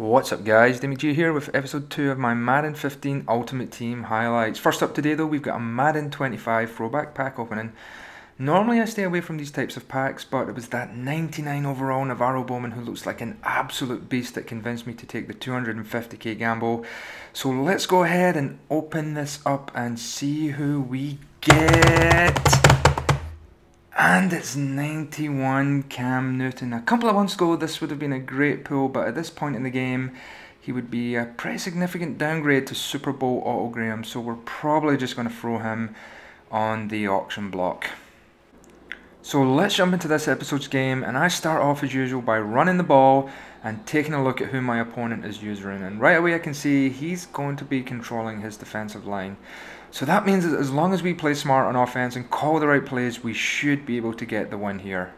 What's up guys, DMG here with episode 2 of my Madden 15 Ultimate Team highlights. First up today though, we've got a Madden 25 Throwback pack opening. Normally I stay away from these types of packs, but it was that 99 overall Navarro Bowman who looks like an absolute beast that convinced me to take the 250k gamble. So let's go ahead and open this up and see who we get. And it's 91 Cam Newton. A couple of months ago this would have been a great pull, but at this point in the game he would be a pretty significant downgrade to Super Bowl autogram, so we're probably just going to throw him on the auction block. So let's jump into this episode's game, and I start off as usual by running the ball and taking a look at who my opponent is using, and right away I can see he's going to be controlling his defensive line. So that means that as long as we play smart on offense and call the right plays, we should be able to get the win here.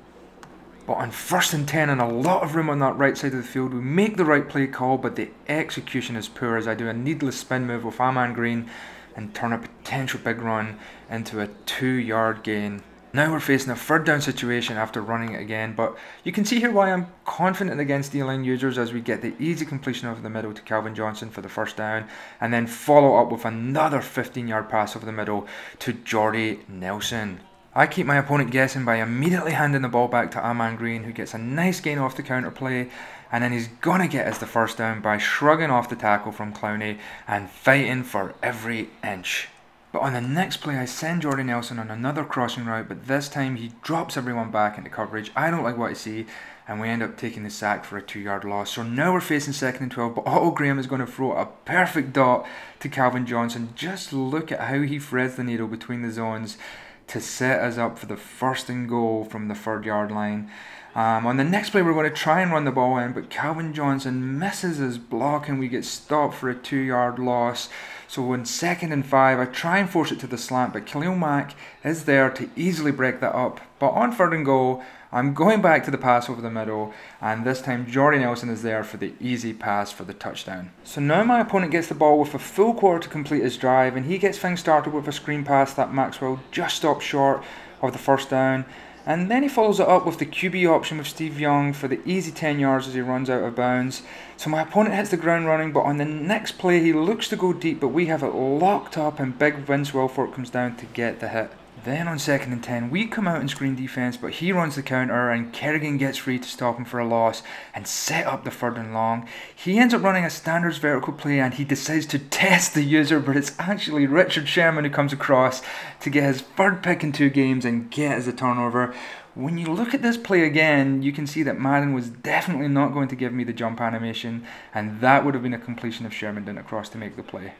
But on 1st and 10 and a lot of room on that right side of the field, we make the right play call, but the execution is poor as I do a needless spin move with M green and turn a potential big run into a 2-yard gain. Now we're facing a 3rd down situation after running it again, but you can see here why I'm confident against D-line users as we get the easy completion over the middle to Calvin Johnson for the 1st down, and then follow up with another 15-yard pass over the middle to Jordy Nelson. I keep my opponent guessing by immediately handing the ball back to Aman Green, who gets a nice gain off the counter play, and then he's gonna get us the 1st down by shrugging off the tackle from Clowney and fighting for every inch. But on the next play I send Jordy Nelson on another crossing route, but this time he drops everyone back into coverage. I don't like what I see, and we end up taking the sack for a 2-yard loss. So now we're facing 2nd and 12, but Otto Graham is going to throw a perfect dot to Calvin Johnson. Just look at how he threads the needle between the zones to set us up for the 1st and goal from the 3rd yard line. On the next play we're going to try and run the ball in, but Calvin Johnson misses his block and we get stopped for a 2-yard loss. So in 2nd and 5 I try and force it to the slant, but Khalil Mack is there to easily break that up. But on 3rd and goal I'm going back to the pass over the middle, and this time Jordy Nelson is there for the easy pass for the touchdown. So now my opponent gets the ball with a full quarter to complete his drive, and he gets things started with a screen pass that Maxwell just stopped short of the 1st down. And then he follows it up with the QB option with Steve Young for the easy 10 yards as he runs out of bounds. So my opponent hits the ground running, but on the next play he looks to go deep, but we have it locked up and big Vince Wilfork comes down to get the hit. Then on 2nd and 10 we come out in screen defense, but he runs the counter and Kerrigan gets free to stop him for a loss and set up the 3rd and long. He ends up running a standards vertical play and he decides to test the user, but it's actually Richard Sherman who comes across to get his 3rd pick in 2 games and get us a turnover. When you look at this play again, you can see that Madden was definitely not going to give me the jump animation, and that would have been a completion if Sherman didn't cross to make the play.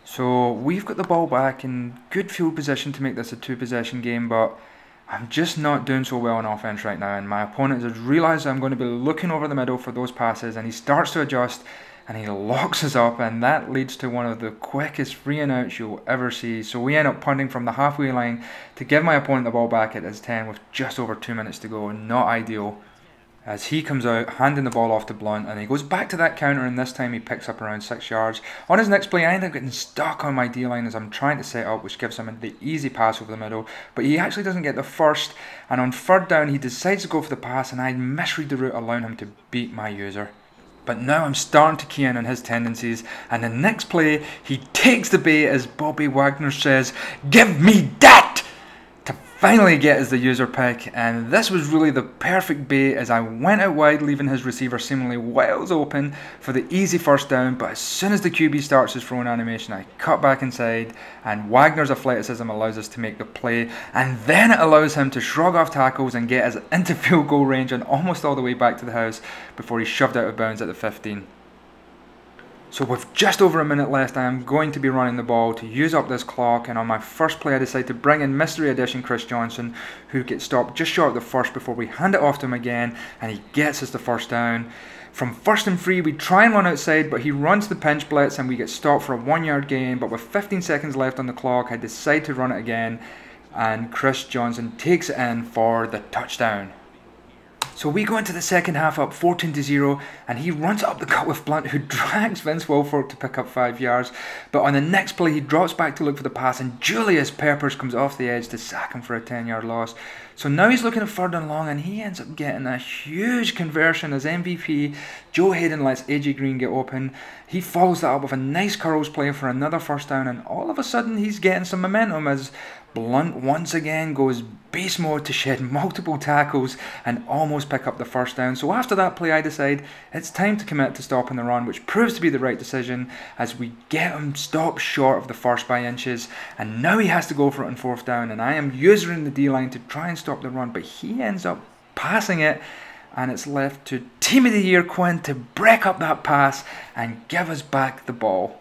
So we've got the ball back in good field position to make this a 2-possession game, but I'm just not doing so well on offense right now, and my opponent has realised I'm going to be looking over the middle for those passes, and he starts to adjust and he locks us up, and that leads to one of the quickest 3 and outs you'll ever see. So we end up punting from the halfway line to give my opponent the ball back at his 10 with just over 2 minutes to go. Not ideal, as he comes out handing the ball off to Blunt, and he goes back to that counter, and this time he picks up around 6 yards. On his next play I end up getting stuck on my D-line as I'm trying to set up, which gives him the easy pass over the middle, but he actually doesn't get the 1st, and on 3rd down he decides to go for the pass and I misread the route, allowing him to beat my user. But now I'm starting to key in on his tendencies, and the next play he takes the bait as Bobby Wagner says, "Give me that!" to finally get us the user pick, and this was really the perfect bait as I went out wide, leaving his receiver seemingly wide open for the easy 1st down. But as soon as the QB starts his throwing animation I cut back inside, and Wagner's athleticism allows us to make the play, and then it allows him to shrug off tackles and get us into field goal range and almost all the way back to the house before he's shoved out of bounds at the 15. So with just over a minute left I am going to be running the ball to use up this clock, and on my 1st play I decide to bring in mystery addition Chris Johnson, who gets stopped just short of the 1st before we hand it off to him again, and he gets us the 1st down. From 1st and 3 we try and run outside, but he runs the pinch blitz and we get stopped for a 1-yard gain, but with 15 seconds left on the clock I decide to run it again, and Chris Johnson takes it in for the touchdown. So we go into the second half up 14-0, and he runs up the gut with Blunt, who drags Vince Wilfork to pick up 5 yards. But on the next play, he drops back to look for the pass, and Julius Peppers comes off the edge to sack him for a 10-yard loss. So now he's looking at 3rd and long, and he ends up getting a huge conversion as MVP Joe Hayden lets AJ Green get open. He follows that up with a nice curls play for another 1st down, and all of a sudden he's getting some momentum as Blunt once again goes beast mode to shed multiple tackles and almost pick up the 1st down. So after that play, I decide it's time to commit to stopping the run, which proves to be the right decision as we get him stopped short of the 1st by inches, and now he has to go for it on 4th down, and I am using the D-line to try and stop the run, but he ends up passing it, and it's left to Team of the Year Quinn to break up that pass and give us back the ball.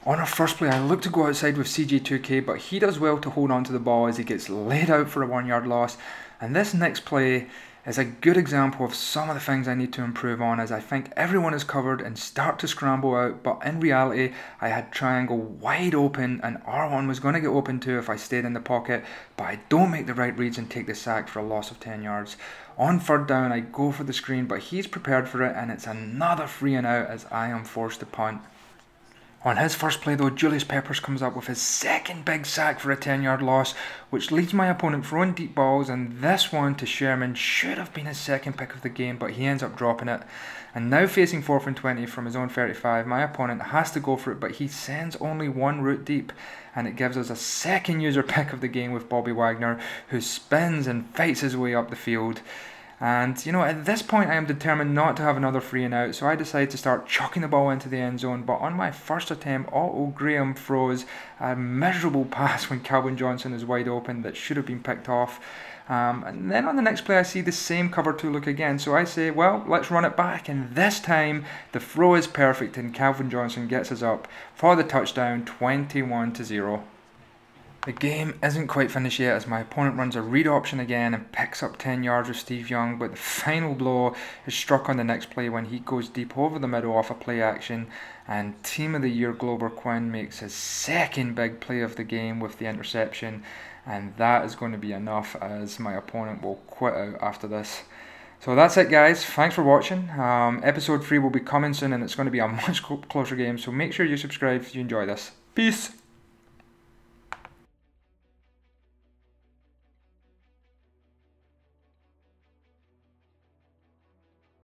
On our first play, I look to go outside with CJ2K, but he does well to hold on to the ball as he gets laid out for a 1-yard loss. And this next play is a good example of some of the things I need to improve on, as I think everyone is covered and start to scramble out, but in reality I had triangle wide open and R1 was going to get open too if I stayed in the pocket, but I don't make the right reads and take the sack for a loss of 10 yards. On 3rd down I go for the screen, but he's prepared for it, and it's another 3 and out as I am forced to punt. On his first play though, Julius Peppers comes up with his 2nd big sack for a 10-yard loss, which leads my opponent throwing deep balls, and this one to Sherman should have been his 2nd pick of the game, but he ends up dropping it. And now facing 4th and 20 from his own 35, my opponent has to go for it, but he sends only 1 route deep, and it gives us a 2nd user pick of the game with Bobby Wagner, who spins and fights his way up the field. And, you know, at this point I am determined not to have another 3 and out, so I decide to start chucking the ball into the end zone. But on my first attempt, Otto Graham throws a miserable pass when Calvin Johnson is wide open that should have been picked off. And then on the next play I see the same cover 2 look again, so I say, well, let's run it back, and this time the throw is perfect and Calvin Johnson gets us up for the touchdown, 21-0. The game isn't quite finished yet as my opponent runs a read option again and picks up 10 yards with Steve Young, but the final blow is struck on the next play when he goes deep over the middle off a play action, and Team of the Year Glover Quinn makes his 2nd big play of the game with the interception, and that is going to be enough as my opponent will quit out after this. So that's it guys, thanks for watching. Episode 3 will be coming soon and it's going to be a much closer game, so make sure you subscribe if you enjoy this. Peace!